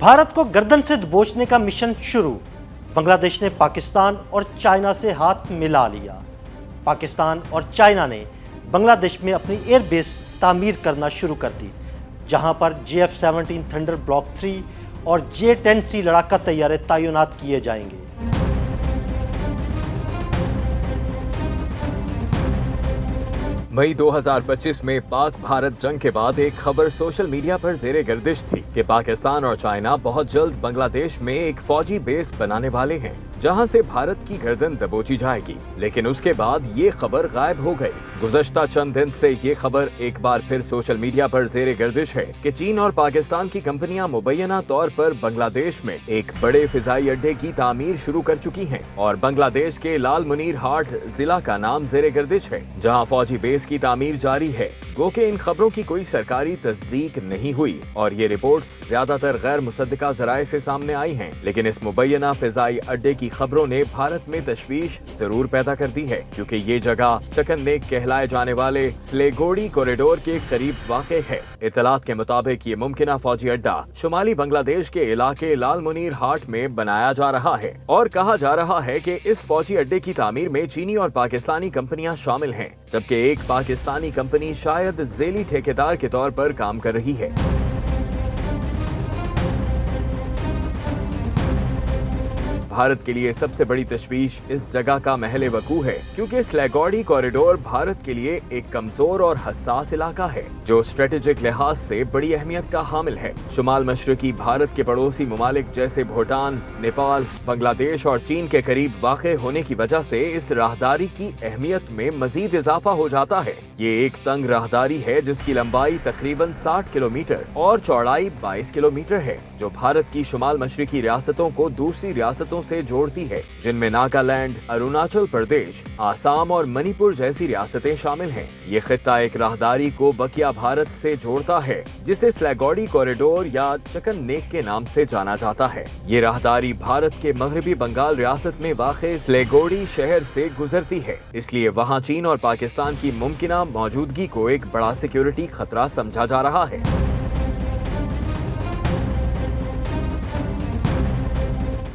भारत को गर्दन से दबोचने का मिशन शुरू। बांग्लादेश ने पाकिस्तान और चाइना से हाथ मिला लिया। पाकिस्तान और चाइना ने बांग्लादेश में अपनी एयरबेस तामीर करना शुरू कर दी, जहां पर JF-17 थंडर ब्लॉक 3 और J-10C लड़ाका तैयारे तैनात किए जाएंगे। मई 2025 में पाक भारत जंग के बाद एक खबर सोशल मीडिया पर ज़ेरे गर्दिश थी कि पाकिस्तान और चाइना बहुत जल्द बांग्लादेश में एक फौजी बेस बनाने वाले हैं, जहां से भारत की गर्दन दबोची जाएगी। लेकिन उसके बाद ये खबर गायब हो गई। गुज़श्ता चंद दिन से ये खबर एक बार फिर सोशल मीडिया पर ज़ेरे गर्दिश है कि चीन और पाकिस्तान की कंपनियां मुबैना तौर पर बांग्लादेश में एक बड़े फिजाई अड्डे की तामीर शुरू कर चुकी हैं और बांग्लादेश के लाल मुनीर हाट जिला का नाम ज़ेरे गर्दिश है, जहां फौजी बेस की तामीर जारी है। गो के इन खबरों की कोई सरकारी तस्दीक नहीं हुई और ये रिपोर्ट्स ज्यादातर गैर मुसद्दिका जराए से सामने आई हैं, लेकिन इस मुबैना फिजाई अड्डे की खबरों ने भारत में तशवीश जरूर पैदा कर दी है, क्योंकि ये जगह चकन नेक कहलाए जाने वाले स्लेगोड़ी कॉरिडोर के करीब वाक़ है। इतलात के मुताबिक ये मुमकिना फौजी अड्डा शुमाली बांग्लादेश के इलाके लाल मुनीर हाट में बनाया जा रहा है और कहा जा रहा है कि इस फौजी अड्डे की तामीर में चीनी और पाकिस्तानी कंपनियां शामिल हैं, जबकि एक पाकिस्तानी कंपनी शायद ज़ेली ठेकेदार के तौर पर काम कर रही है। भारत के लिए सबसे बड़ी तशवीश इस जगह का महल वकू है, क्योंकि स्लेगोड़ी कॉरिडोर भारत के लिए एक कमजोर और हसास इलाका है जो स्ट्रेटेजिक लिहाज से बड़ी अहमियत का हामिल है। शुमाल मशरकी भारत के पड़ोसी ममालिक जैसे भूटान, नेपाल, बांग्लादेश और चीन के करीब वाक़े होने की वजह से इस राहदारी की अहमियत में मजीद इजाफा हो जाता है। ये एक तंग राहदारी है जिसकी लंबाई तकरीबन 60 किलोमीटर और चौड़ाई 22 किलोमीटर है, जो भारत की शुमाल मशरकी रियासतों को दूसरी रियासतों से जोड़ती है, जिनमें नागालैंड, अरुणाचल प्रदेश, आसाम और मणिपुर जैसी रियासतें शामिल हैं। ये खित्ता एक राहदारी को बकिया भारत से जोड़ता है, जिसे स्लेगोड़ी कॉरिडोर या चकन नेक के नाम से जाना जाता है। ये राहदारी भारत के मगरबी बंगाल रियासत में वाक़े स्लेगोड़ी शहर से गुजरती है, इसलिए वहाँ चीन और पाकिस्तान की मुमकिना मौजूदगी को एक बड़ा सिक्योरिटी खतरा समझा जा रहा है।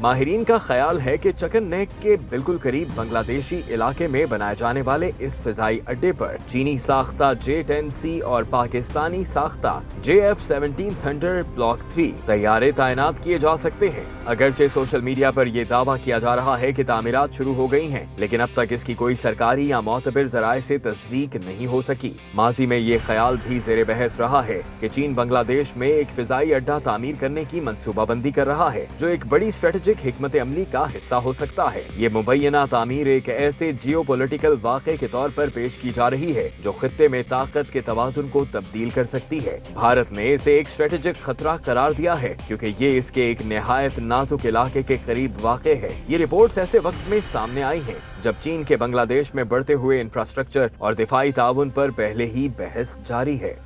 माहिरीन का ख्याल है कि चकन नेक के बिल्कुल करीब बांग्लादेशी इलाके में बनाए जाने वाले इस फिजाई अड्डे पर चीनी साख्ता J-10C और पाकिस्तानी साख्ता JF-17 थंडर ब्लॉक 3 तैयारे तैनात किए जा सकते हैं। अगरचे सोशल मीडिया पर यह दावा किया जा रहा है कि तामीरात शुरू हो गई हैं, लेकिन अब तक इसकी कोई सरकारी या मोतबर जराए से तस्दीक नहीं हो सकी। माजी में ये ख्याल भी ज़ेरे बहस रहा है कि चीन बांग्लादेश में एक फिजाई अड्डा तामीर करने की मंसूबाबंदी कर रहा है, जो एक बड़ी स्ट्रेटेजिक हिकमत अमली का हिस्सा हो सकता है। ये मुबैना तामीर एक ऐसे जियोपॉलिटिकल वाक़े के तौर पर पेश की जा रही है जो खित्ते में ताकत के तवाजुन को तब्दील कर सकती है। भारत ने इसे एक स्ट्रेटेजिक खतरा करार दिया है, क्योंकि ये इसके एक निहायत नाजुक इलाके के करीब वाक़े है। ये रिपोर्ट्स ऐसे वक्त में सामने आई हैं जब चीन के बांग्लादेश में बढ़ते हुए इंफ्रास्ट्रक्चर और दिफाई ताउन पर पहले ही बहस जारी है।